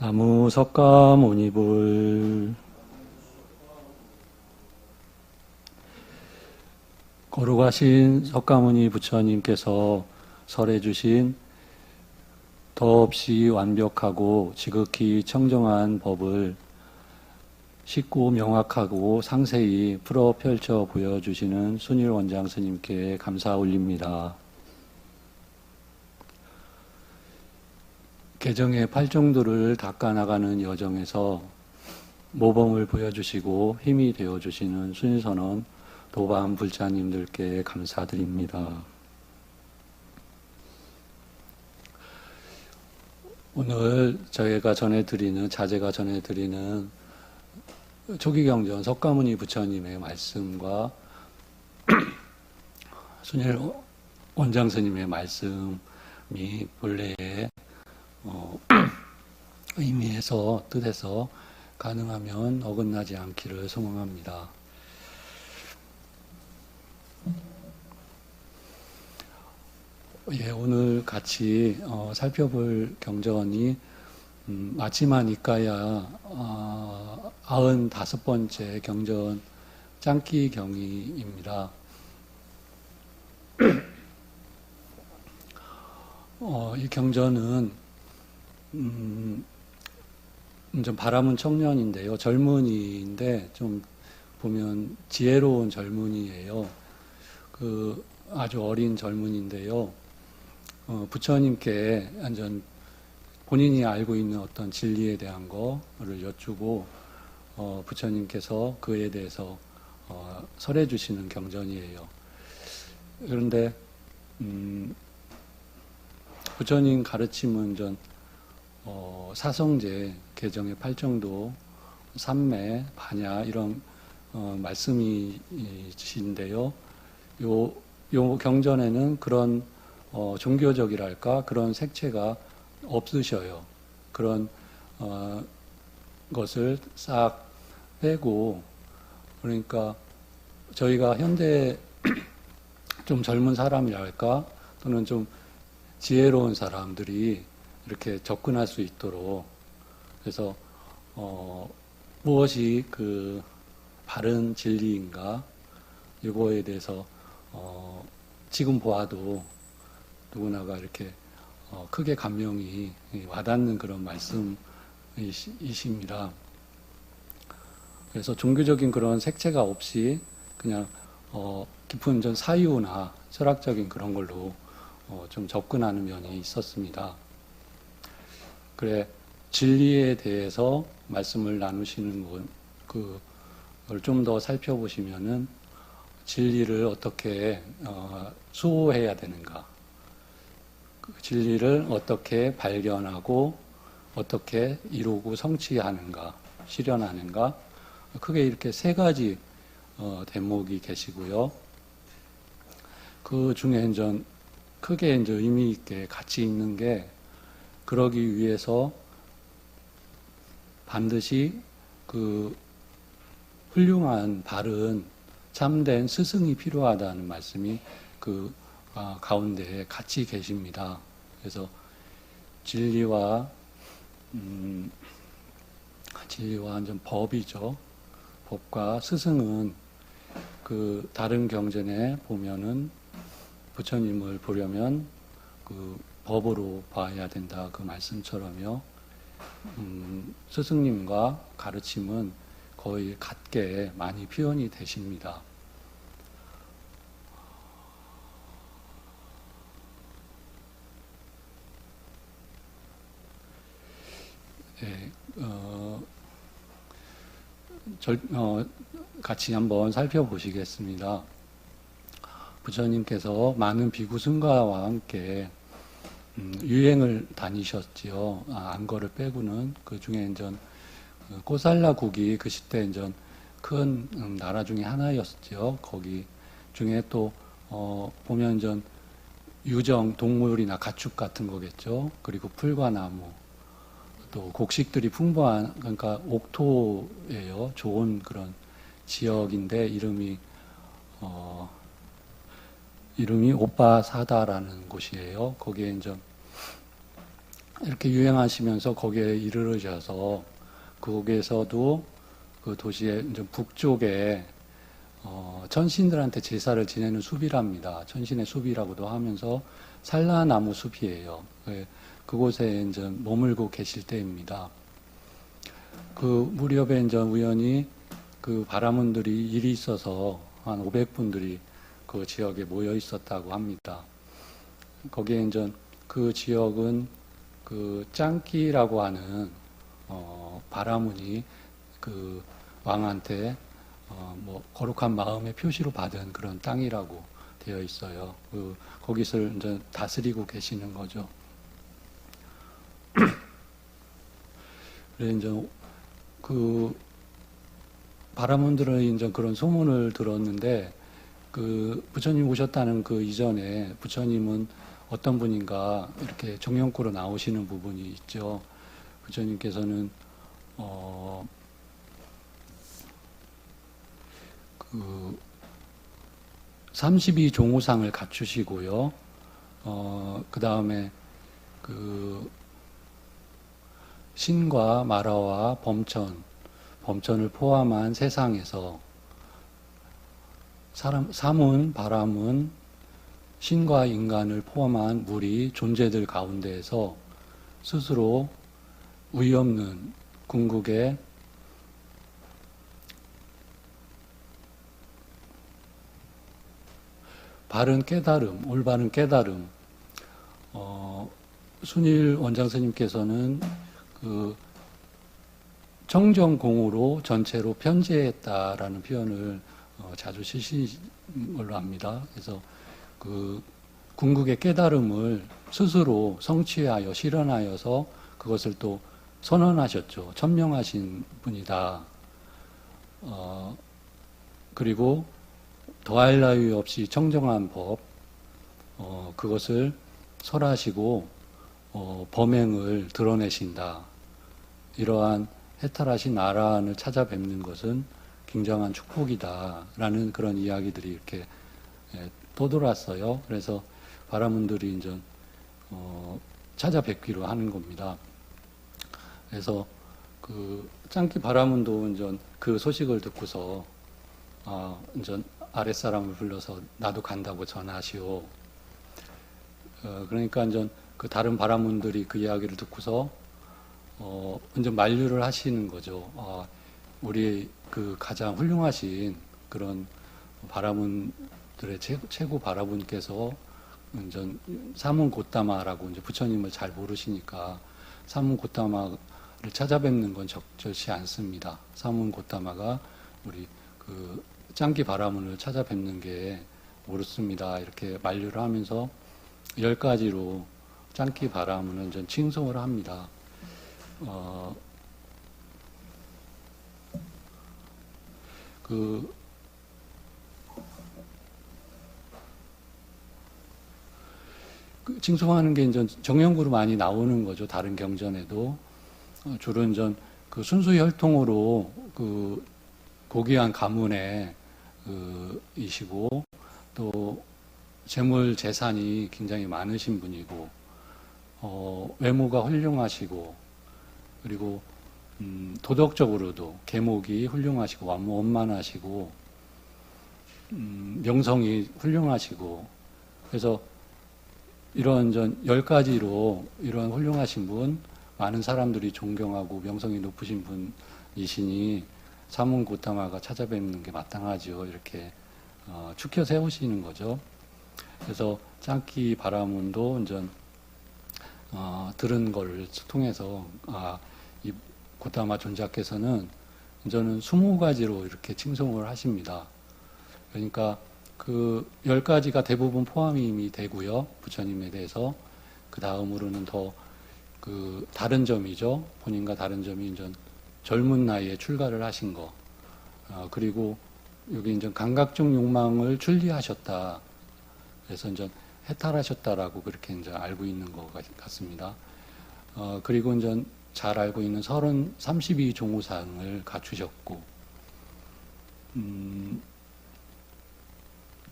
나무 석가모니불. 거룩하신 석가모니 부처님께서 설해 주신 더없이 완벽하고 지극히 청정한 법을 쉽고 명확하고 상세히 풀어 펼쳐 보여주시는 순일 원장 스님께 감사 올립니다. 개정의 팔정도를 닦아나가는 여정에서 모범을 보여주시고 힘이 되어주시는 순일선원 도반 불자님들께 감사드립니다. 오늘 자제가 전해드리는 초기경전 석가모니 부처님의 말씀과 순일 원장 스님의 말씀이 본래의 의미에서 뜻에서 가능하면 어긋나지 않기를 소망합니다. 오늘 같이 살펴볼 경전이 마치마 니까야 95번째 경전 짱끼 경의입니다. 이 경전은 좀 바람은 청년인데요. 젊은이인데 좀 보면 지혜로운 젊은이에요. 아주 어린 젊은이인데요. 부처님께 완전 본인이 알고 있는 어떤 진리에 대한 거를 여쭈고 부처님께서 그에 대해서 설해 주시는 경전이에요. 그런데 부처님 가르침은 사성제, 개정의 팔정도, 삼매, 반야 이런 말씀이신데요. 요 경전에는 그런 종교적이랄까 그런 색채가 없으셔요. 그런 것을 싹 빼고, 그러니까 저희가 현대 좀 젊은 사람이랄까 또는 좀 지혜로운 사람들이 이렇게 접근할 수 있도록, 그래서 무엇이 그 바른 진리인가 이거에 대해서 지금 보아도 누구나가 이렇게 크게 감명이 와닿는 그런 말씀이십니다. 그래서 종교적인 그런 색채가 없이 그냥 깊은 사유나 철학적인 그런 걸로 좀 접근하는 면이 있었습니다. 그래, 진리에 대해서 말씀을 나누시는 그걸 좀 더 살펴보시면은 진리를 어떻게 수호해야 되는가, 그 진리를 어떻게 발견하고 어떻게 이루고 성취하는가, 실현하는가, 크게 이렇게 세 가지 대목이 계시고요. 그 중에 크게 의미 있게 같이 있는 게, 그러기 위해서 반드시 그 훌륭한 바른 참된 스승이 필요하다는 말씀이 그 가운데에 같이 계십니다. 그래서 진리와 완전 법이죠. 법과 스승은 그 다른 경전에 보면은 부처님을 보려면 그 법으로 봐야 된다 그 말씀처럼요. 스승님과 가르침은 거의 같게 많이 표현이 되십니다. 네, 같이 한번 살펴보시겠습니다. 부처님께서 많은 비구 승가와 함께 유행을 다니셨지요. 안거를 빼고는. 그 중에 꼬살라국이 그 시대 큰 나라 중에 하나였죠. 거기 중에 또 보면 유정 동물이나 가축 같은 거겠죠. 그리고 풀과 나무, 또 곡식들이 풍부한, 그러니까 옥토예요. 좋은 그런 지역인데 이름이 오빠사다라는 곳이에요. 거기에 이렇게 유행하시면서 거기에 이르르셔서 거기에서도 그 도시의 이제 북쪽에 천신들한테 제사를 지내는 숲이랍니다. 천신의 숲이라고도 하면서 산라나무 숲이에요. 그곳에 이제 머물고 계실 때입니다. 그 무렵에 이제 우연히 그 바라문들이 일이 있어서 한 500분들이 그 지역에 모여 있었다고 합니다. 거기에 이제 그 지역은 그 짱끼라고 하는 바라문이 그 왕한테 뭐 거룩한 마음의 표시로 받은 그런 땅이라고 되어 있어요. 거기서 이제 다스리고 계시는 거죠. 그래 이제 그 바라문들은 이제 그런 소문을 들었는데 그 부처님 오셨다는 그 이전에 부처님은 어떤 분인가 이렇게 정령구로 나오시는 부분이 있죠. 부처님께서는 그 32종우상을 갖추시고요. 그 다음에 그 신과 마라와 범천을 포함한 세상에서 사문, 바람은 신과 인간을 포함한 무리 존재들 가운데에서 스스로 의 없는 궁극의 바른 깨달음, 올바른 깨달음, 순일 원장 스님께서는 그 청정공으로 전체로 편재했다라는 표현을 자주 쓰신 걸로 압니다. 그래서 그 궁극의 깨달음을 스스로 성취하여 실현하여서 그것을 또 선언하셨죠. 천명하신 분이다. 그리고 더할 나위 없이 청정한 법, 그것을 설하시고 범행을 드러내신다. 이러한 해탈하신 나라한을 찾아뵙는 것은 굉장한 축복이다라는 그런 이야기들이 이렇게 떠돌았어요. 그래서 바라문들이 이제 찾아뵙기로 하는 겁니다. 그래서 그 짱끼 바라문도 이제 그 소식을 듣고서 이제 아랫사람을 불러서 나도 간다고 전하시오. 그러니까 이제 그 다른 바라문들이 그 이야기를 듣고서 이제 만류를 하시는 거죠. 우리 그 가장 훌륭하신 그런 바라문들의 최고 바라문께서 이제 사문 고따마라고 이제 부처님을 잘 모르시니까 사문 고따마를 찾아뵙는 건 적절치 않습니다. 사문 고따마가 우리 그 짱끼 바라문을 찾아뵙는 게 옳습니다. 이렇게 만류를 하면서 10가지로 짱끼 바라문을 이제 칭송을 합니다. 그 칭송하는 게 이제 정형구로 많이 나오는 거죠. 다른 경전에도 주로 이제 그 순수 혈통으로 그 고귀한 가문에 이시고 또 재물 재산이 굉장히 많으신 분이고 외모가 훌륭하시고 그리고 도덕적으로도 계목이 훌륭하시고 원만하시고 명성이 훌륭하시고 그래서 이런 10가지로 이런 훌륭하신 분 많은 사람들이 존경하고 명성이 높으신 분이시니 사문 고타마가 찾아뵙는 게 마땅하죠. 이렇게 축혀 세우시는 거죠. 그래서 짱끼 바라문도 이제 들은 걸 통해서 이 고타마 존자께서는 이제는 20가지로 이렇게 칭송을 하십니다. 그러니까 그 10가지가 대부분 포함이 되고요. 부처님에 대해서. 그 다음으로는 더 그 다른 점이죠. 본인과 다른 점이 이제 젊은 나이에 출가를 하신 거. 그리고 여기 이제 감각적 욕망을 출리하셨다. 그래서 이제 해탈하셨다라고 그렇게 이제 알고 있는 것 같습니다. 그리고 이제 잘 알고 있는 32종우상을 갖추셨고,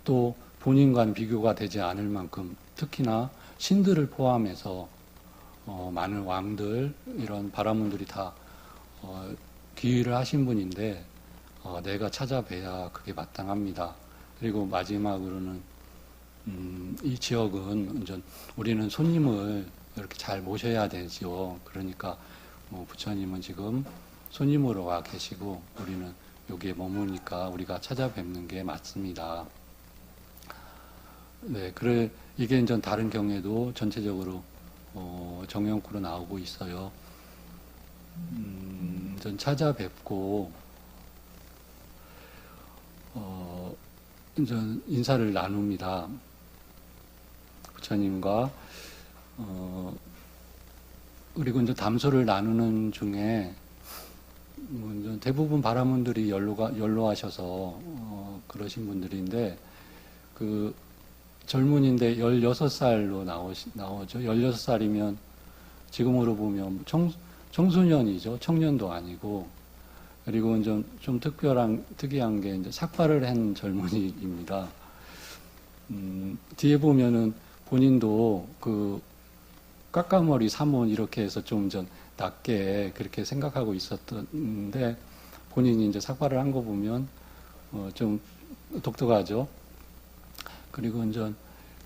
또 본인과는 비교가 되지 않을 만큼 특히나 신들을 포함해서 많은 왕들, 이런 바라문들이 다 기위를 하신 분인데 내가 찾아뵈야 그게 마땅합니다. 그리고 마지막으로는 이 지역은 우리는 손님을 이렇게 잘 모셔야 되지요. 그러니까 부처님은 지금 손님으로 와 계시고 우리는 여기에 머무니까 우리가 찾아뵙는 게 맞습니다. 네, 그래 이게 이제 다른 경우에도 전체적으로 정형구로 나오고 있어요. 전 찾아뵙고 이제 인사를 나눕니다. 부처님과 그리고 이제 담소를 나누는 중에 이제 대부분 바라문들이 연로하셔서 그러신 분들인데 그 젊은인데 16살로 나오죠. 16살이면 지금으로 보면 청소년이죠. 청년도 아니고. 그리고 이제 좀 특이한 게 이제 삭발을 한 젊은이입니다. 뒤에 보면은 본인도 그 까까머리 사문 이렇게 해서 좀 낮게 그렇게 생각하고 있었는데 본인이 이제 삭발을 한 거 보면 좀 독특하죠. 그리고 이제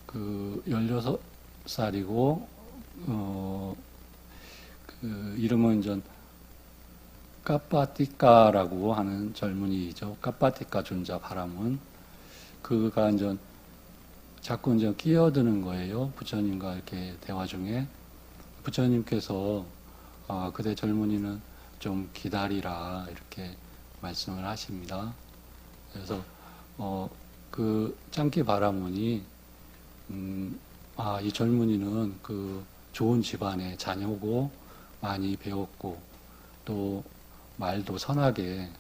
그 16살이고 그 이름은 이제 까빠띠까라고 하는 젊은이죠. 까빠띠까 존자 바람은 그가 이제 자꾸 이제 끼어드는 거예요. 부처님과 이렇게 대화 중에 부처님께서 그대 젊은이는 좀 기다리라 이렇게 말씀을 하십니다. 그래서 그 짱끼 바라문이 이 젊은이는 그 좋은 집안의 자녀고 많이 배웠고 또 말도 선하게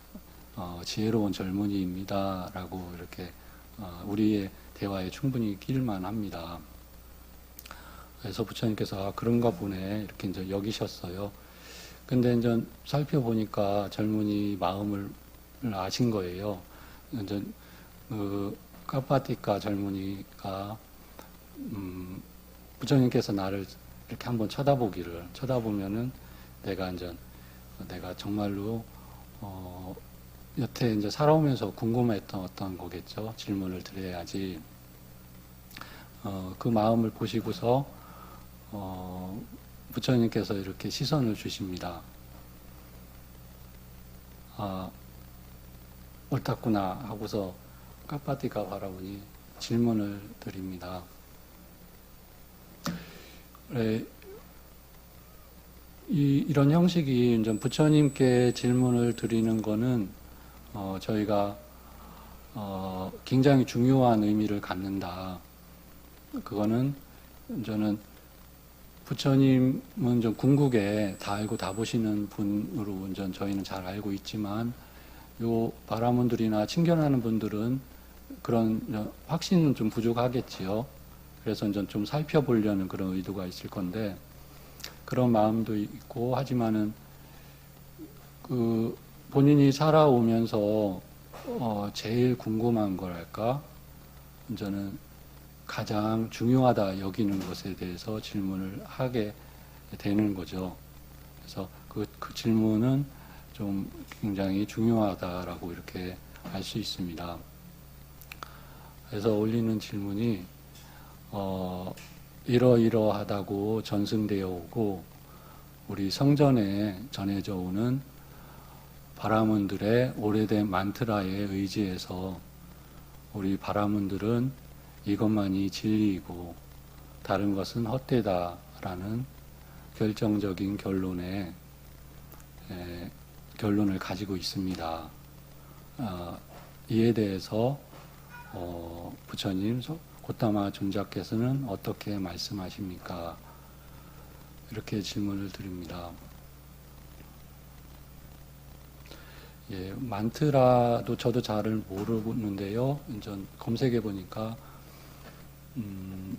지혜로운 젊은이입니다라고 이렇게 우리의 대화에 충분히 끼일만 합니다. 그래서 부처님께서 그런가 보네 이렇게 이제 여기셨어요. 근데 이제 살펴보니까 젊은이 마음을 아신 거예요. 이제 그 까파티카 젊은이가 부처님께서 나를 이렇게 한번 쳐다보면은 내가 정말로 여태 이제 살아오면서 궁금했던 어떤 거겠죠. 질문을 드려야지. 그 마음을 보시고서 부처님께서 이렇게 시선을 주십니다. 옳았구나 하고서 까파티카 바라보니 질문을 드립니다. 이런 형식이 이제 부처님께 질문을 드리는 거는 저희가 굉장히 중요한 의미를 갖는다. 그거는 저는 부처님은 좀 궁극에 다 알고 다 보시는 분으로 저희는 잘 알고 있지만 요 바라문들이나 친견하는 분들은 그런 확신은 좀 부족하겠지요. 그래서 이제 좀 살펴보려는 그런 의도가 있을 건데 그런 마음도 있고 하지만은 그 본인이 살아오면서 제일 궁금한 거랄까 저는 가장 중요하다 여기는 것에 대해서 질문을 하게 되는 거죠. 그래서 그 질문은 좀 굉장히 중요하다라고 이렇게 알 수 있습니다. 그래서 올리는 질문이 이러이러하다고 전승되어 오고 우리 성전에 전해져 오는 바라문들의 오래된 만트라에 의지해서 우리 바라문들은 이것만이 진리이고 다른 것은 헛되다라는 결정적인 결론을 가지고 있습니다. 이에 대해서 부처님 고타마 존자께서는 어떻게 말씀하십니까? 이렇게 질문을 드립니다. 예, 만트라도 저도 잘 모르는데요. 이제 검색해 보니까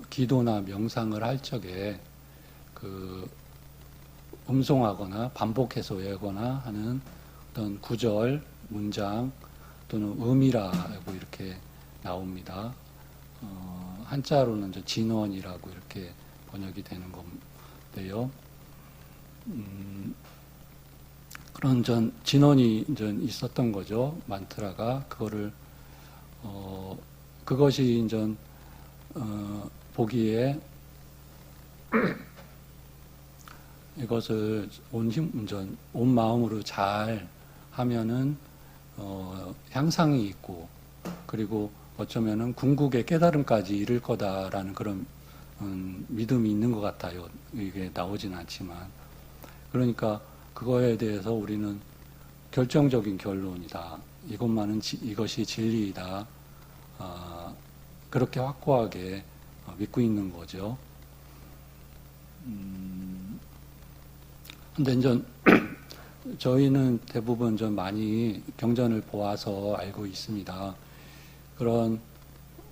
기도나 명상을 할 적에 그 음송하거나 반복해서 외우거나 하는 어떤 구절, 문장 또는 의미라고 이렇게 나옵니다. 한자로는 이제 진원이라고 이렇게 번역이 되는 건데요. 그런 진원이 있었던 거죠. 만트라가 그거를 그것이 보기에 이것을 온 마음으로 잘 하면은 향상이 있고, 그리고 어쩌면은 궁극의 깨달음까지 이를 거다라는 그런 믿음이 있는 것 같아요. 이게 나오진 않지만. 그러니까 그거에 대해서 우리는 결정적인 결론이다. 이것이 진리이다. 그렇게 확고하게 믿고 있는 거죠. 근데 저희는 대부분 많이 경전을 보아서 알고 있습니다. 그런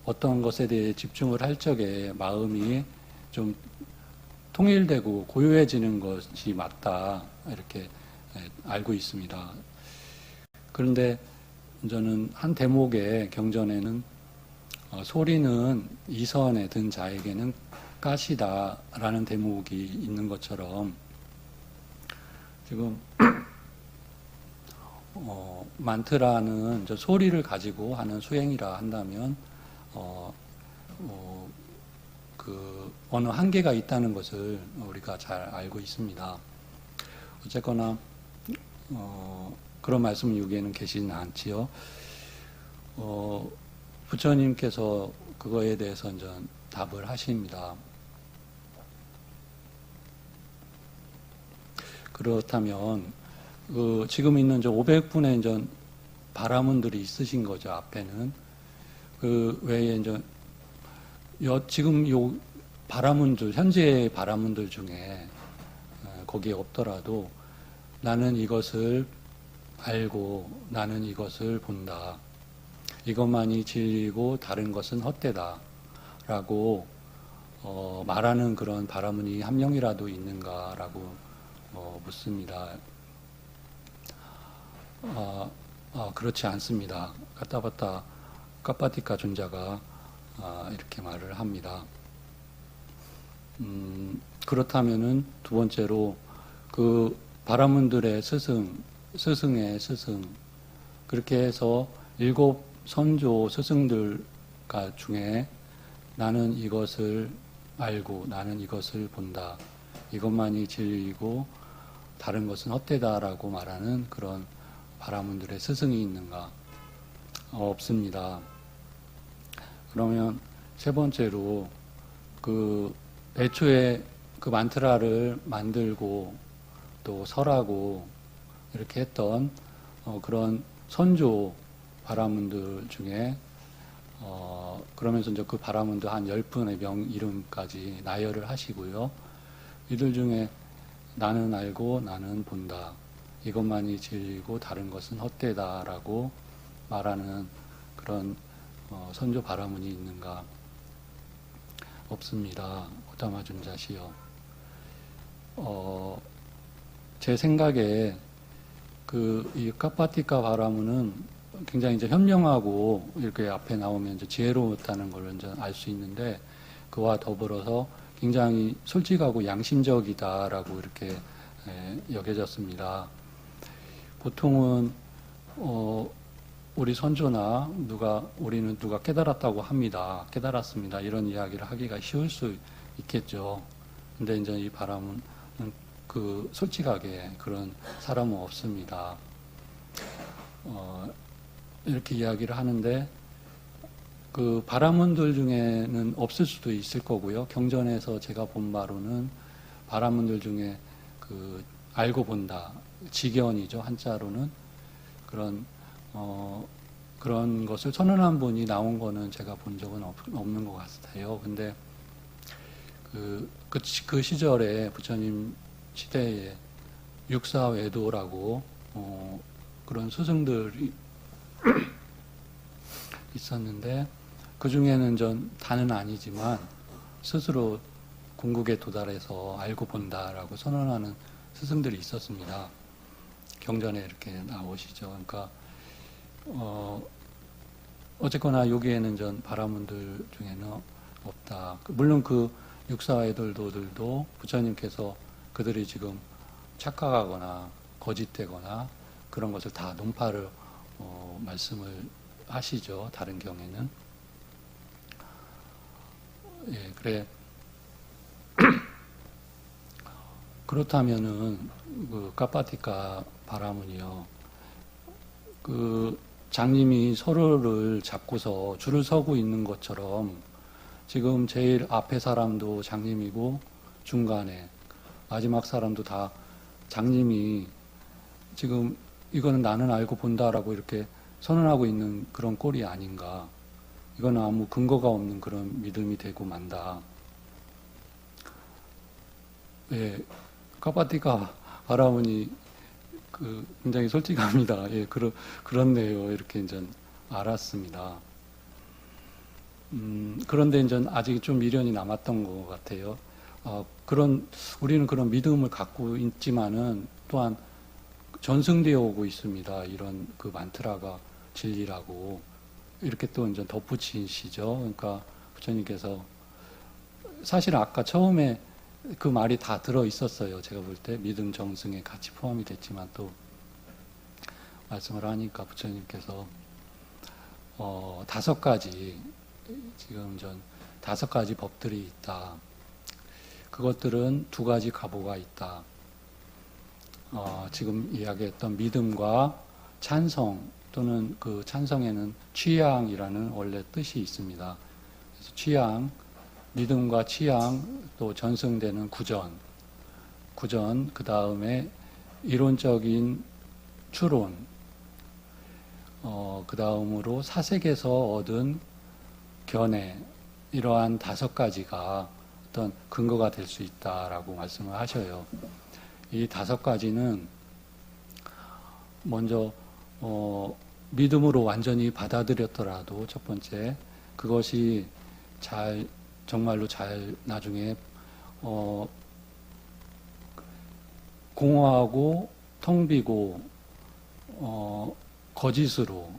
어떤 것에 대해 집중을 할 적에 마음이 좀 통일되고 고요해지는 것이 맞다. 이렇게 알고 있습니다. 그런데 저는 한 대목의 경전에는 소리는 이선에 든 자에게는 가시다라는 대목이 있는 것처럼 지금 만트라는 소리를 가지고 하는 수행이라 한다면 어느 한계가 있다는 것을 우리가 잘 알고 있습니다. 어쨌거나 그런 말씀 여기에는 계시는 않지요. 부처님께서 그거에 대해서 답을 하십니다. 그렇다면 지금 있는 500분의 바라문들이 있으신 거죠. 앞에는 그 외에 지금 요 바라문들, 현재의 바라문들 중에 거기에 없더라도 나는 이것을 알고 나는 이것을 본다. 이것만이 진리고 다른 것은 헛되다. 라고 말하는 그런 바라문이 한 명이라도 있는가라고 묻습니다. 그렇지 않습니다. 까빠티카 존자가 이렇게 말을 합니다. 그렇다면은 두 번째로 그 바라문들의 스승의 스승, 그렇게 해서 7 선조 스승들 중에 나는 이것을 알고 나는 이것을 본다. 이것만이 진리이고 다른 것은 헛되다라고 말하는 그런 바라문들의 스승이 있는가? 없습니다. 그러면 세 번째로 애초에 그 만트라를 만들고 또 설하고 이렇게 했던 그런 선조 바라문들 중에 그러면서 그 바라문들 한 10분의 명 이름까지 나열을 하시고요. 이들 중에 나는 알고 나는 본다. 이것만이 진리고 다른 것은 헛되다라고 말하는 그런 선조 바라문이 있는가? 없습니다. 고타마 존자시여. 제 생각에 이 카파티카 바라문은 굉장히 현명하고 이렇게 앞에 나오면 지혜로웠다는 걸 알 수 있는데 그와 더불어서 굉장히 솔직하고 양심적이다라고 이렇게 여겨졌습니다. 보통은 우리 선조나 우리는 누가 깨달았다고 합니다. 깨달았습니다. 이런 이야기를 하기가 쉬울 수 있겠죠. 근데 이 바람은 솔직하게 그런 사람은 없습니다. 이렇게 이야기를 하는데 그 바라문들 중에는 없을 수도 있을 거고요. 경전에서 제가 본 바로는 바라문들 중에 알고 본다. 지견이죠. 한자로는 그런 것을 선언한 분이 나온 거는 제가 본 적은 없는 것 같아요. 근데 그 시절에 부처님 시대에 육사외도라고 그런 스승들이 있었는데 그 중에는 다는 아니지만 스스로 궁극에 도달해서 알고 본다라고 선언하는 스승들이 있었습니다. 경전에 이렇게 나오시죠. 그러니까 어쨌거나 여기에는 바라문들 중에는 없다. 물론 그 육사애들도 부처님께서 그들이 지금 착각하거나 거짓되거나 그런 것을 다 논파를 말씀을 하시죠. 다른 경에는. 예, 그래. 그렇다면은 그 카파티카 바라문이요. 그 장님이 서로를 잡고서 줄을 서고 있는 것처럼 지금 제일 앞에 사람도 장님이고 중간에 마지막 사람도 다 장님이 지금 이거는 나는 알고 본다라고 이렇게 선언하고 있는 그런 꼴이 아닌가. 이건 아무 근거가 없는 그런 믿음이 되고 만다. 예, 카파티카 바라문이 굉장히 솔직합니다. 예, 그렇네요. 이렇게 이제 알았습니다. 그런데 이제 아직 좀 미련이 남았던 것 같아요. 우리는 그런 믿음을 갖고 있지만은 또한 전승되어 오고 있습니다. 이런 그 만트라가 진리라고. 이렇게 또 이제 덧붙이시죠. 그러니까 부처님께서 사실 아까 처음에 그 말이 다 들어 있었어요. 제가 볼 때 믿음 정승에 같이 포함이 됐지만 또 말씀을 하니까 부처님께서 5가지 지금 전 5가지 법들이 있다. 그것들은 2가지 가보가 있다. 지금 이야기했던 믿음과 찬성 또는 그 찬성에는 취향이라는 원래 뜻이 있습니다. 그래서 취향, 믿음과 취향, 또 전승되는 구전, 그 다음에 이론적인 추론, 그 다음으로 사색에서 얻은 견해, 이러한 5가지가 어떤 근거가 될 수 있다라고 말씀을 하셔요. 이 5가지는 먼저 믿음으로 완전히 받아들였더라도 첫 번째 그것이 정말로 잘 나중에 공허하고 텅 비고 거짓으로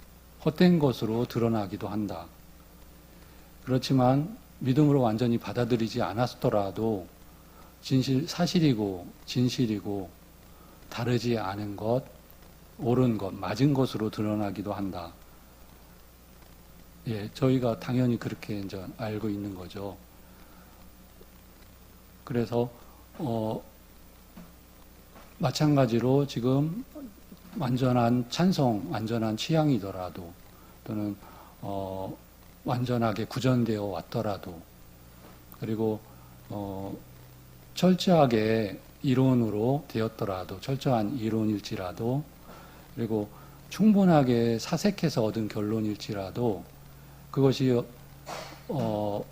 헛된 것으로 드러나기도 한다. 그렇지만 믿음으로 완전히 받아들이지 않았더라도 사실이고 진실이고 다르지 않은 것, 옳은 것, 맞은 것으로 드러나기도 한다. 예, 저희가 당연히 그렇게 이제 알고 있는 거죠. 그래서 마찬가지로 지금 완전한 찬성, 완전한 취향이더라도 또는 완전하게 구전되어 왔더라도 그리고 철저하게 이론으로 되었더라도 철저한 이론일지라도 그리고 충분하게 사색해서 얻은 결론일지라도 그것이 텅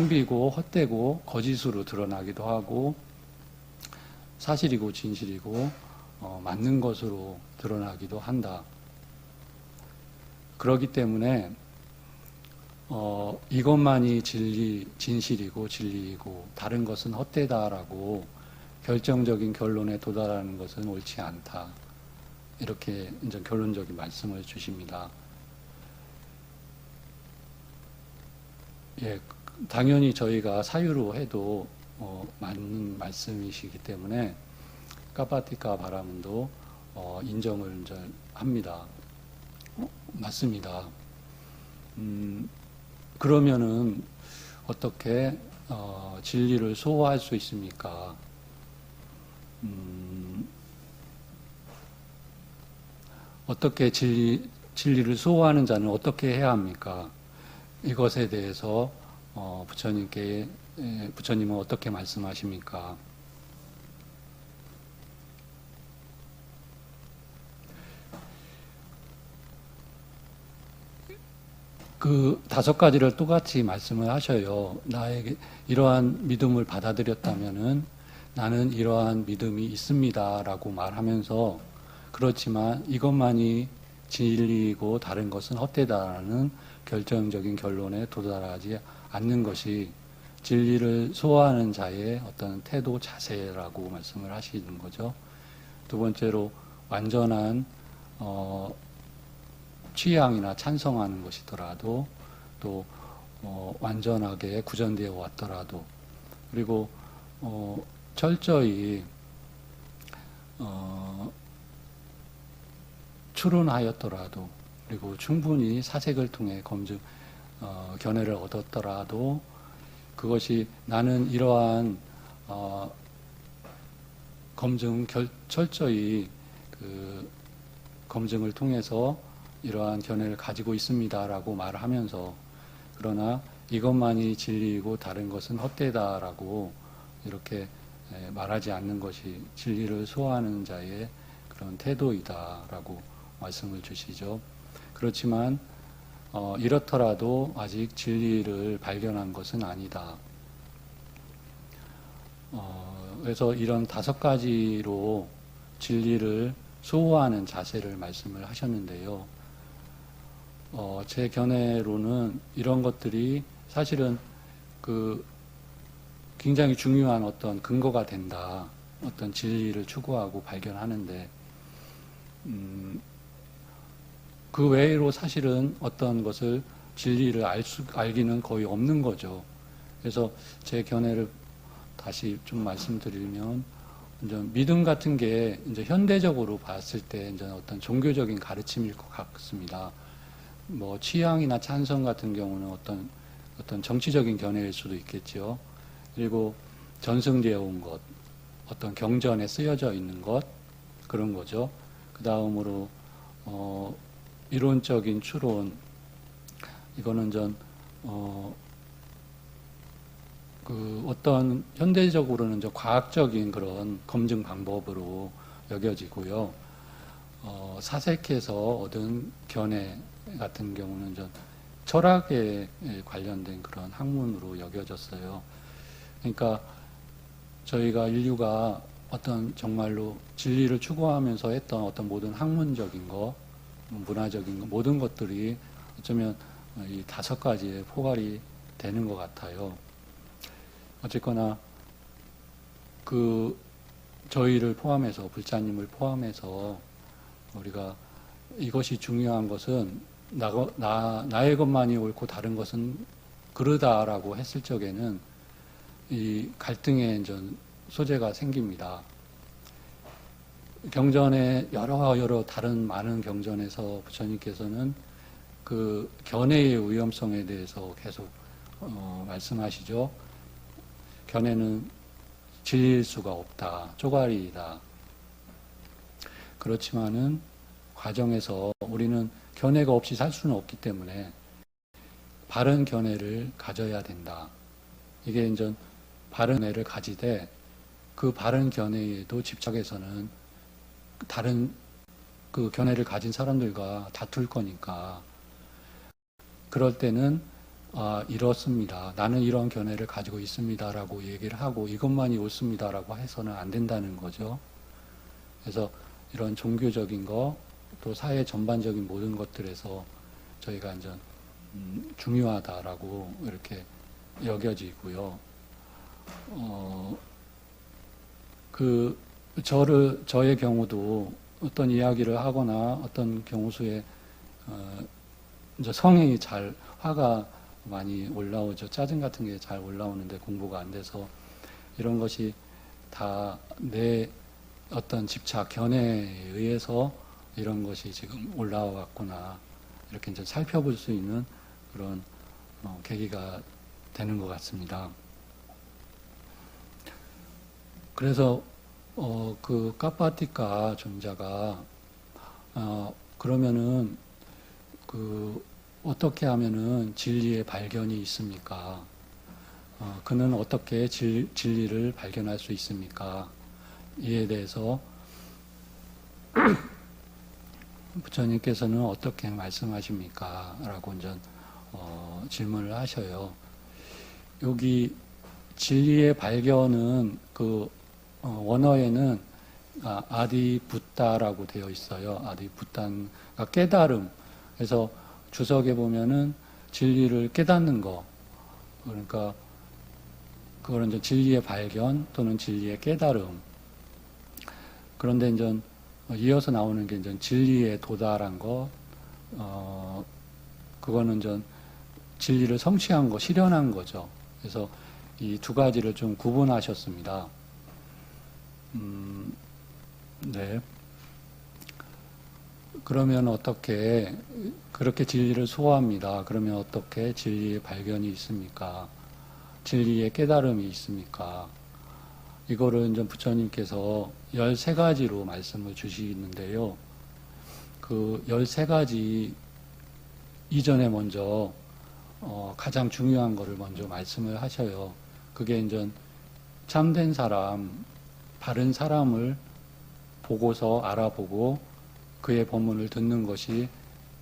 비고 헛되고 거짓으로 드러나기도 하고 사실이고 진실이고 맞는 것으로 드러나기도 한다. 그렇기 때문에 이것만이 진실이고 진리이고 다른 것은 헛되다라고 결정적인 결론에 도달하는 것은 옳지 않다. 이렇게 이제 결론적인 말씀을 주십니다. 예, 당연히 저희가 사유로 해도 맞는 말씀이시기 때문에 카파티카 바라문도 인정을 이제 합니다. 맞습니다. 그러면은 어떻게 진리를 소화할 수 있습니까? 어떻게 진리를 소화하는 자는 어떻게 해야 합니까? 이것에 대해서 부처님은 어떻게 말씀하십니까? 그 5가지를 똑같이 말씀을 하셔요. 나에게 이러한 믿음을 받아들였다면은 나는 이러한 믿음이 있습니다라고 말하면서 그렇지만 이것만이 진리이고 다른 것은 헛되다라는 결정적인 결론에 도달하지 않는 것이 진리를 소화하는 자의 어떤 태도 자세라고 말씀을 하시는 거죠. 2번째로 완전한 취향이나 찬성하는 것이더라도 또 완전하게 구전되어 왔더라도 그리고 철저히 추론하였더라도, 그리고 충분히 사색을 통해 견해를 얻었더라도, 그것이 나는 이러한 철저히 그 검증을 통해서 이러한 견해를 가지고 있습니다라고 말을 하면서, 그러나 이것만이 진리이고 다른 것은 헛되다라고 이렇게 말하지 않는 것이 진리를 소화하는 자의 그런 태도이다라고 말씀을 주시죠. 그렇지만 이렇더라도 아직 진리를 발견한 것은 아니다. 그래서 이런 5가지로 진리를 소화하는 자세를 말씀을 하셨는데요. 제 견해로는 이런 것들이 사실은 굉장히 중요한 어떤 근거가 된다. 어떤 진리를 추구하고 발견하는데, 그 외로 사실은 어떤 것을 진리를 알기는 거의 없는 거죠. 그래서 제 견해를 다시 좀 말씀드리면, 이제 믿음 같은 게 이제 현대적으로 봤을 때 이제 어떤 종교적인 가르침일 것 같습니다. 뭐 취향이나 찬성 같은 경우는 어떤 정치적인 견해일 수도 있겠죠. 그리고 전승되어 온 것, 어떤 경전에 쓰여져 있는 것, 그런 거죠. 그 다음으로 이론적인 추론, 이거는 어떤 현대적으로는 과학적인 그런 검증 방법으로 여겨지고요. 사색해서 얻은 견해 같은 경우는 철학에 관련된 그런 학문으로 여겨졌어요. 그러니까 저희가 인류가 어떤 정말로 진리를 추구하면서 했던 어떤 모든 학문적인 것, 문화적인 것, 모든 것들이 어쩌면 이 5가지에 포괄이 되는 것 같아요. 어쨌거나 저희를 포함해서, 불자님을 포함해서 우리가 이것이 중요한 것은 나의 것만이 옳고 다른 것은 그르다라고 했을 적에는 이 갈등의 소재가 생깁니다. 경전에 여러 다른 많은 경전에서 부처님께서는 그 견해의 위험성에 대해서 계속 말씀하시죠. 견해는 진리일 수가 없다. 쪼가리이다. 그렇지만은 과정에서 우리는 견해가 없이 살 수는 없기 때문에 바른 견해를 가져야 된다. 이게 이제 바른 견해를 가지되 그 바른 견해에도 집착해서는 다른 그 견해를 가진 사람들과 다툴 거니까, 그럴 때는 이렇습니다. 나는 이런 견해를 가지고 있습니다라고 얘기를 하고 이것만이 옳습니다라고 해서는 안 된다는 거죠. 그래서 이런 종교적인 거, 또 사회 전반적인 모든 것들에서 저희가 이제 중요하다라고 이렇게 여겨지고요. 저의 경우도 어떤 이야기를 하거나 어떤 경우수에 이제 성향이 화가 많이 올라오죠. 짜증 같은 게 잘 올라오는데 공부가 안 돼서 이런 것이 다 내 어떤 집착, 견해에 의해서 이런 것이 지금 올라와 왔구나. 이렇게 이제 살펴볼 수 있는 그런 계기가 되는 것 같습니다. 그래서 그 카파티카 존자가 그러면은 어떻게 하면은 진리의 발견이 있습니까? 그는 어떻게 진리를 발견할 수 있습니까? 이에 대해서 부처님께서는 어떻게 말씀하십니까? 라고 이제 질문을 하셔요. 여기 진리의 발견은 원어에는 아디붓다라고 되어 있어요. 아디붓단, 그러니까 깨달음. 그래서 주석에 보면은 진리를 깨닫는 거. 그러니까 그거는 이제 진리의 발견 또는 진리의 깨달음. 그런데 이제 이어서 나오는 게 이제 진리에 도달한 것, 그거는 이제 진리를 성취한 거, 실현한 거죠. 그래서 이 2가지를 좀 구분하셨습니다. 네. 그러면 어떻게 그렇게 진리를 소화합니다. 그러면 어떻게 진리의 발견이 있습니까? 진리의 깨달음이 있습니까? 이거를 이제 부처님께서 13가지로 말씀을 주시는데요. 그 13가지 이전에 먼저 가장 중요한 거를 먼저 말씀을 하셔요. 그게 이제 참된 사람, 바른 사람을 보고서 알아보고 그의 법문을 듣는 것이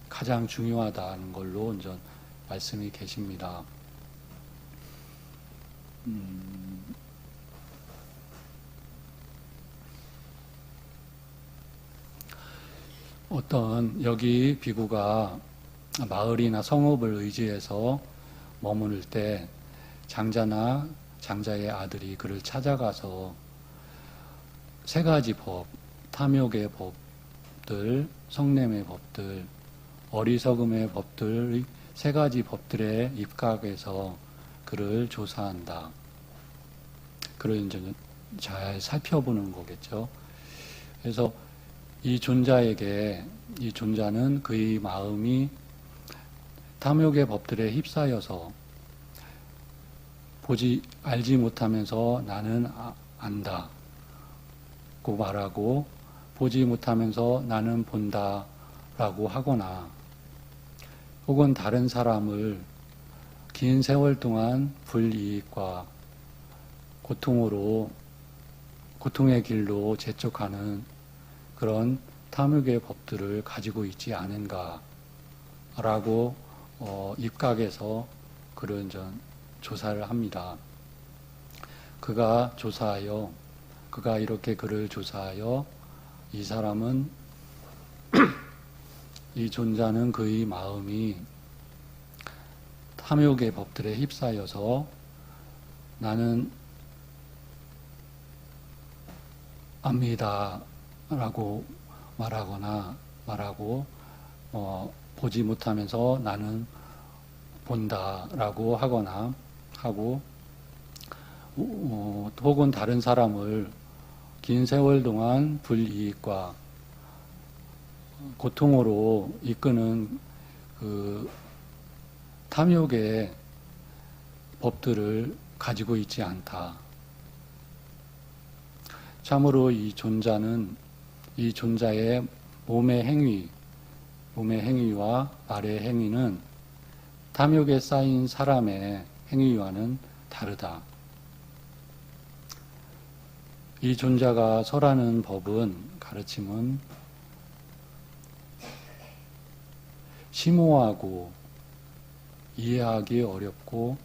가장 중요하다는 걸로 이제 말씀이 계십니다. 어떤 여기 비구가 마을이나 성읍을 의지해서 머무를 때 장자나 장자의 아들이 그를 찾아가서 3가지 법, 탐욕의 법들, 성냄의 법들, 어리석음의 법들, 3가지 법들에 입각해서 그를 조사한다. 그를 이제 잘 살펴보는 거겠죠. 그래서 이 존자에게, 이 존자는 그의 마음이 탐욕의 법들에 휩싸여서 알지 못하면서 나는 안다 고 말하고, 보지 못하면서 나는 본다 라고 하거나, 혹은 다른 사람을 긴 세월 동안 불이익과 고통의 길로 재촉하는 그런 탐욕의 법들을 가지고 있지 않은가 라고 입각해서 그런 조사를 합니다. 그가 이렇게 그를 조사하여 이 사람은 이 존자는 그의 마음이 탐욕의 법들에 휩싸여서 나는 압니다 라고 말하고 보지 못하면서 나는 본다 라고 하거나 하고, 혹은 다른 사람을 긴 세월 동안 불이익과 고통으로 이끄는 그 탐욕의 법들을 가지고 있지 않다. 참으로 이 존자의 몸의 행위와 말의 행위는 탐욕에 쌓인 사람의 행위와는 다르다. 이 존자가 설하는 가르침은 심오하고 이해하기 어렵고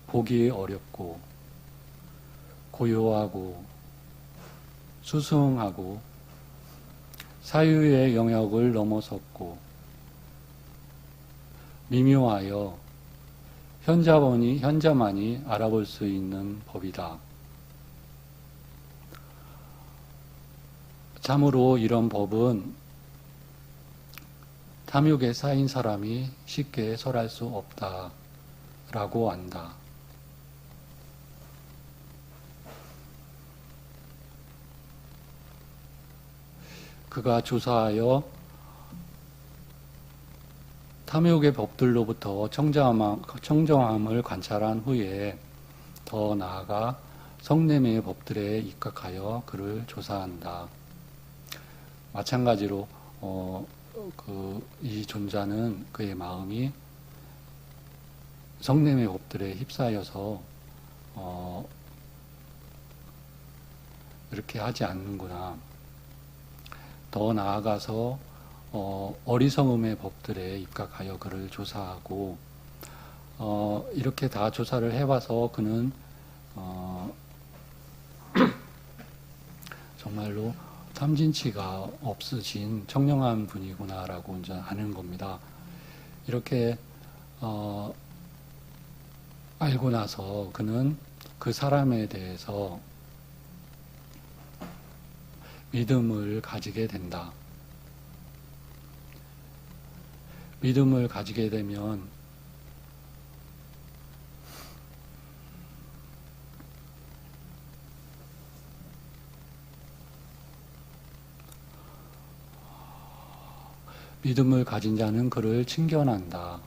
보기 어렵고 고요하고 수승하고 사유의 영역을 넘어섰고 미묘하여 현자만이 알아볼 수 있는 법이다. 참으로 이런 법은 탐욕에 쌓인 사람이 쉽게 설할 수 없다라고 안다. 그가 조사하여 탐욕의 법들로부터 청정함을 관찰한 후에 더 나아가 성냄의 법들에 입각하여 그를 조사한다. 마찬가지로 이 존자는 그의 마음이 성냄의 법들에 휩싸여서 이렇게 하지 않는구나. 더 나아가서 어리석음의 법들에 입각하여 그를 조사하고, 이렇게 다 조사를 해봐서 그는 정말로 탐진치가 없으신 청량한 분이구나라고 이제 아는 겁니다. 이렇게 알고 나서 그는 그 사람에 대해서 믿음을 가지게 된다. 믿음을 가지게 되면 믿음을 가진 자는 그를 칭견한다.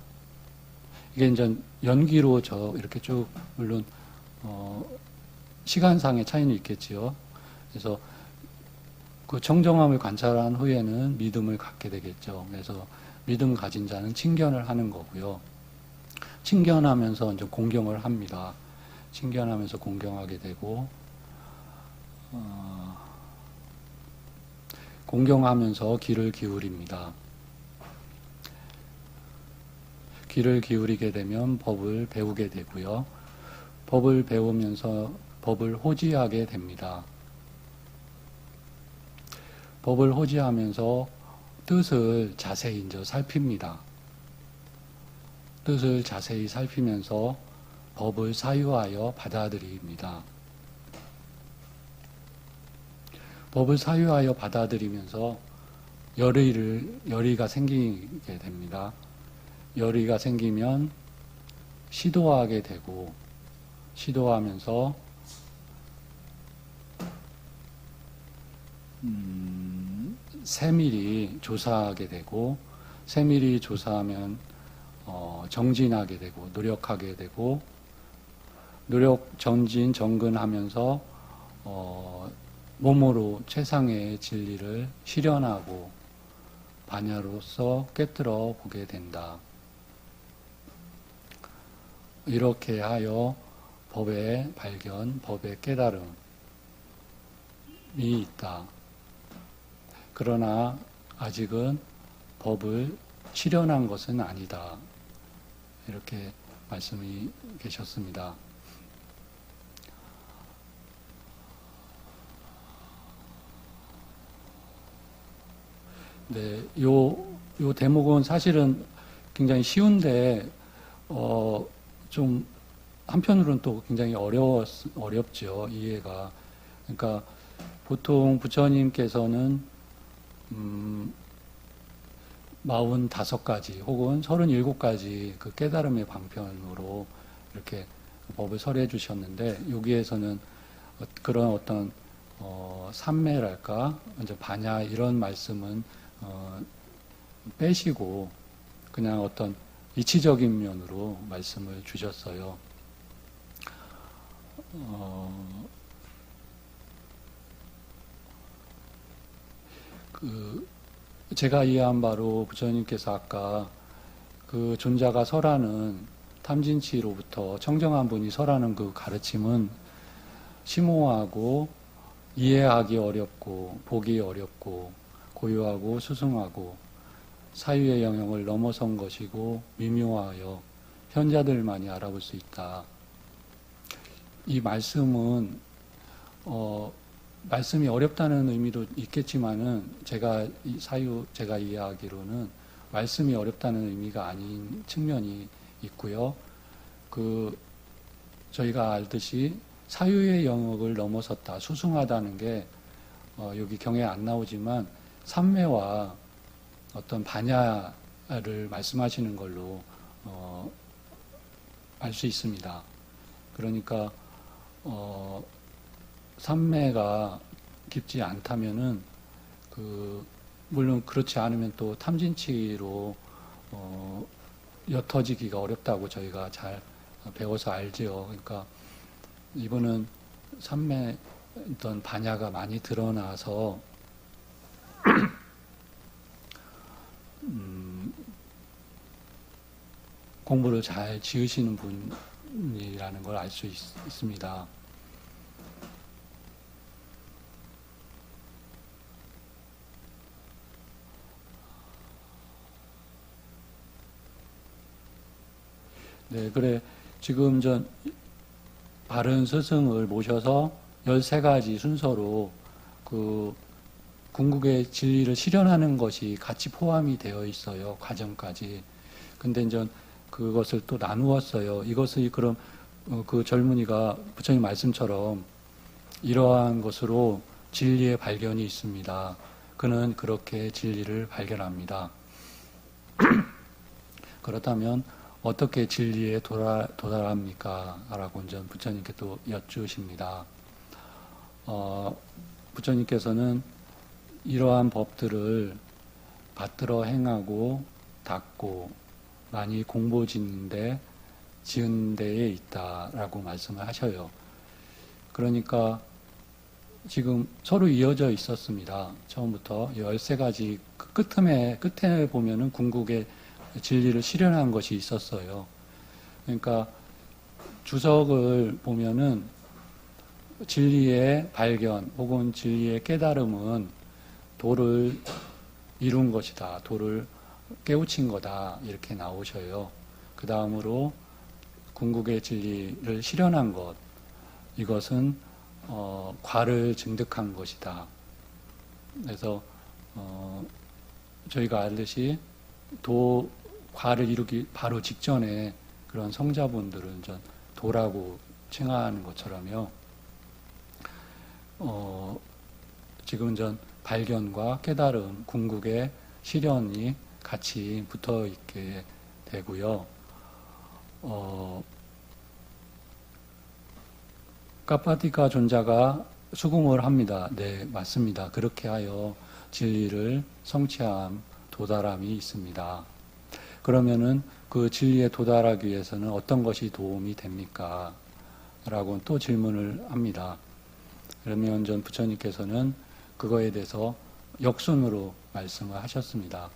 이게 이제 연기로 이렇게 쭉, 물론, 시간상의 차이는 있겠지요. 그래서 그 청정함을 관찰한 후에는 믿음을 갖게 되겠죠. 그래서 믿음을 가진 자는 칭견을 하는 거고요. 칭견하면서 이제 공경을 합니다. 칭견하면서 공경하게 되고, 공경하면서 귀를 기울입니다. 귀를 기울이게 되면 법을 배우게 되고요. 법을 배우면서 법을 호지하게 됩니다. 법을 호지하면서 뜻을 자세히 이제 살핍니다. 뜻을 자세히 살피면서 법을 사유하여 받아들입니다. 법을 사유하여 받아들이면서 열의가 생기게 됩니다. 열의가 생기면 시도하게 되고, 시도하면서 세밀히 조사하게 되고, 세밀히 조사하면 정진하게 되고, 노력하게 되고, 노력, 정진, 정근하면서 몸으로 최상의 진리를 실현하고 반야로서 꿰뚫어 보게 된다. 이렇게 하여 법의 발견, 법의 깨달음이 있다. 그러나 아직은 법을 실현한 것은 아니다. 이렇게 말씀이 계셨습니다. 네, 요 대목은 사실은 굉장히 쉬운데, 좀, 한편으로는 또 굉장히 어렵죠, 이해가. 그러니까, 보통 부처님께서는, 45가지 혹은 37가지 그 깨달음의 방편으로 이렇게 법을 설해 주셨는데, 여기에서는 그런 어떤, 삼매랄까, 이제 반야 이런 말씀은, 빼시고, 그냥 어떤 이치적인 면으로 말씀을 주셨어요. 제가 이해한 바로 부처님께서 아까 그 존자가 설하는 탐진치로부터 청정한 분이 설하는 그 가르침은 심오하고 이해하기 어렵고 보기 어렵고 고요하고 수승하고 사유의 영역을 넘어선 것이고 미묘하여 현자들만이 알아볼 수 있다. 이 말씀은 말씀이 어렵다는 의미도 있겠지만은 제가 이해하기로는 말씀이 어렵다는 의미가 아닌 측면이 있고요. 저희가 알듯이 사유의 영역을 넘어섰다, 수승하다는 게 여기 경에 안 나오지만 삼매와 어떤 반야를 말씀하시는 걸로 알 수 있습니다. 그러니까 삼매가 깊지 않다면은 물론 그렇지 않으면 또 탐진치로 옅어지기가 어렵다고 저희가 잘 배워서 알지요. 그러니까 이분은 삼매 어떤 반야가 많이 드러나서 공부를 잘 지으시는 분이라는 걸 알 수 있습니다. 네, 그래. 지금 바른 스승을 모셔서 13가지 순서로 궁극의 진리를 실현하는 것이 같이 포함이 되어 있어요. 과정까지. 근데 이제 그것을 또 나누었어요. 이것이 그럼 그 젊은이가 부처님 말씀처럼 이러한 것으로 진리의 발견이 있습니다. 그는 그렇게 진리를 발견합니다. 그렇다면 어떻게 진리에 도달합니까? 라고 이제 부처님께 또 여쭈십니다. 부처님께서는 이러한 법들을 받들어 행하고 닦고 많이 공보 지은 데에 있다라고 말씀을 하셔요. 그러니까 지금 서로 이어져 있었습니다. 처음부터 13가지 끝에 보면은 궁극의 진리를 실현한 것이 있었어요. 그러니까 주석을 보면은 진리의 발견 혹은 진리의 깨달음은 도를 이룬 것이다. 도를 깨우친 거다. 이렇게 나오셔요. 그 다음으로 궁극의 진리를 실현한 것. 이것은 과를 증득한 것이다. 그래서 저희가 알듯이 과를 이루기 바로 직전에 그런 성자분들은 전 도라고 칭하는 것처럼요. 지금 전 발견과 깨달음, 궁극의 실현이 같이 붙어 있게 되고요. 카파티카 존자가 수긍을 합니다. 네, 맞습니다. 그렇게 하여 진리를 성취함, 도달함이 있습니다. 그러면은 그 진리에 도달하기 위해서는 어떤 것이 도움이 됩니까? 라고 또 질문을 합니다. 그러면 전 부처님께서는 그거에 대해서 역순으로 말씀을 하셨습니다.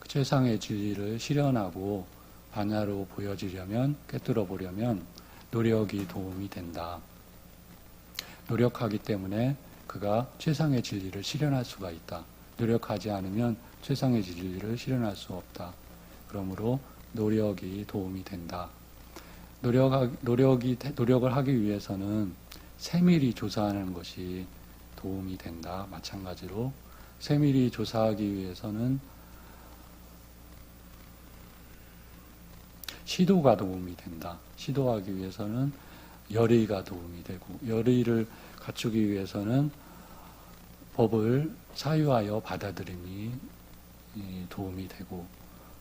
그 최상의 진리를 실현하고 반야로 보여지려면, 꿰뚫어 보려면 노력이 도움이 된다. 노력하기 때문에 그가 최상의 진리를 실현할 수가 있다. 노력하지 않으면 최상의 진리를 실현할 수 없다. 그러므로 노력이 도움이 된다. 노력을 하기 위해서는 세밀히 조사하는 것이 도움이 된다. 마찬가지로 세밀히 조사하기 위해서는 시도가 도움이 된다. 시도하기 위해서는 열의가 도움이 되고, 열의를 갖추기 위해서는 법을 사유하여 받아들임이 도움이 되고,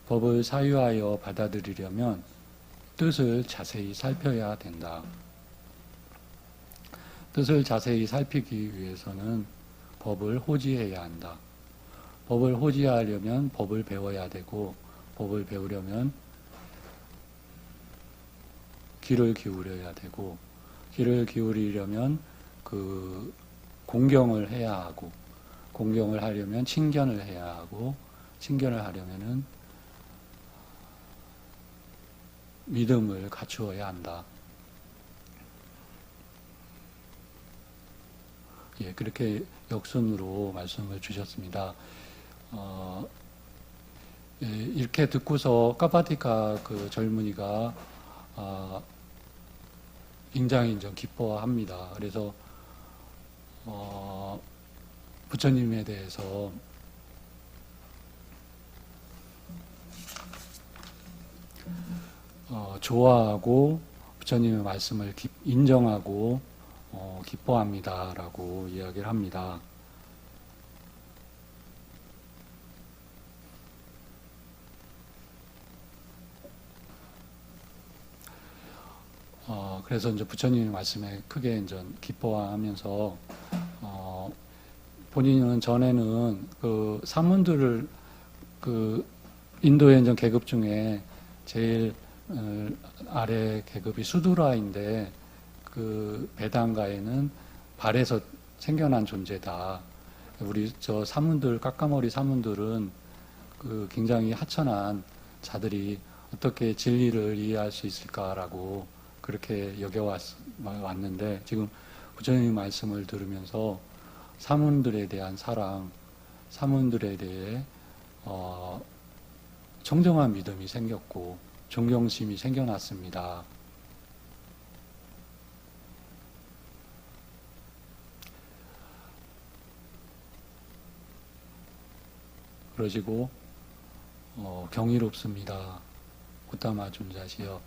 법을 사유하여 받아들이려면 뜻을 자세히 살펴야 된다. 뜻을 자세히 살피기 위해서는 법을 호지해야 한다. 법을 호지하려면 법을 배워야 되고, 법을 배우려면 귀를 기울여야 되고, 귀를 기울이려면 그 공경을 해야 하고, 공경을 하려면 친견을 해야 하고, 친견을 하려면은 믿음을 갖추어야 한다. 예, 그렇게 역순으로 말씀을 주셨습니다. 예, 이렇게 듣고서 카파티카 그 젊은이가 굉장히 좀 기뻐합니다. 그래서 부처님에 대해서 좋아하고 부처님의 말씀을 인정하고 기뻐합니다라고 이야기를 합니다. 그래서 이제 부처님의 말씀에 크게 이제 기뻐하면서 본인은 전에는 그 사문들을 그 인도의 이제 계급 중에 제일 아래 계급이 수두라인데 그 배단가에는 발에서 생겨난 존재다. 우리 저 사문들 깎아머리 사문들은 그 굉장히 하천한 자들이 어떻게 진리를 이해할 수 있을까라고 그렇게 여겨왔는데 지금 부처님의 말씀을 들으면서 사문들에 대한 사랑, 사문들에 대해 청정한 믿음이 생겼고 존경심이 생겨났습니다. 그러시고 경이롭습니다. 고타마 존자시여,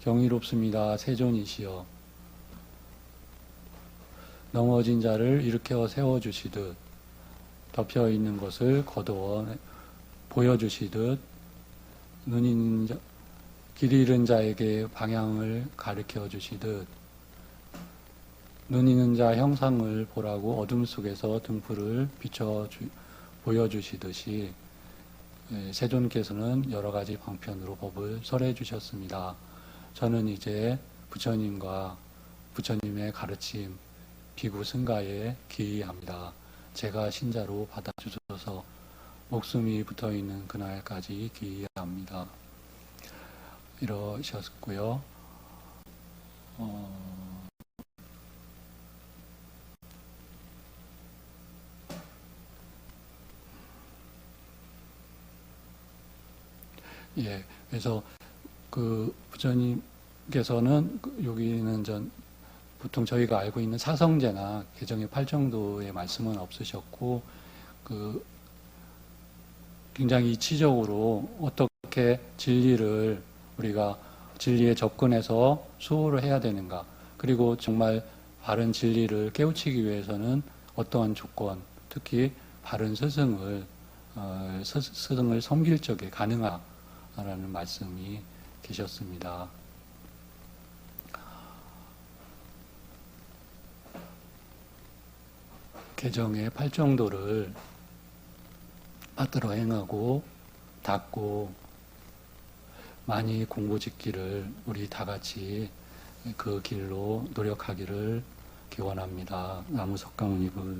경이롭습니다. 세존이시여, 넘어진 자를 일으켜 세워주시듯 덮여있는 것을 거두어 보여주시듯 길 잃은 자에게 방향을 가르쳐 주시듯 눈 있는 자 형상을 보라고 어둠 속에서 등불을 비춰 보여주시듯이 세존께서는 여러 가지 방편으로 법을 설해 주셨습니다. 저는 이제 부처님과 부처님의 가르침, 비구 승가에 기의합니다. 제가 신자로 받아주셔서 목숨이 붙어 있는 그날까지 기의합니다. 이러셨고요. 예, 그래서 그 부처님께서는 여기는 보통 저희가 알고 있는 사성제나 개정의 8정도의 말씀은 없으셨고, 그 굉장히 이치적으로 어떻게 진리를 우리가 진리에 접근해서 수호를 해야 되는가, 그리고 정말 바른 진리를 깨우치기 위해서는 어떠한 조건, 특히 바른 스승을 섬길 적에 가능하라는 말씀이 계셨습니다. 개정의 8정도를 받들어 행하고 닦고 많이 공부짓기를 우리 다 같이 그 길로 노력하기를 기원합니다. 나무 석가모니 불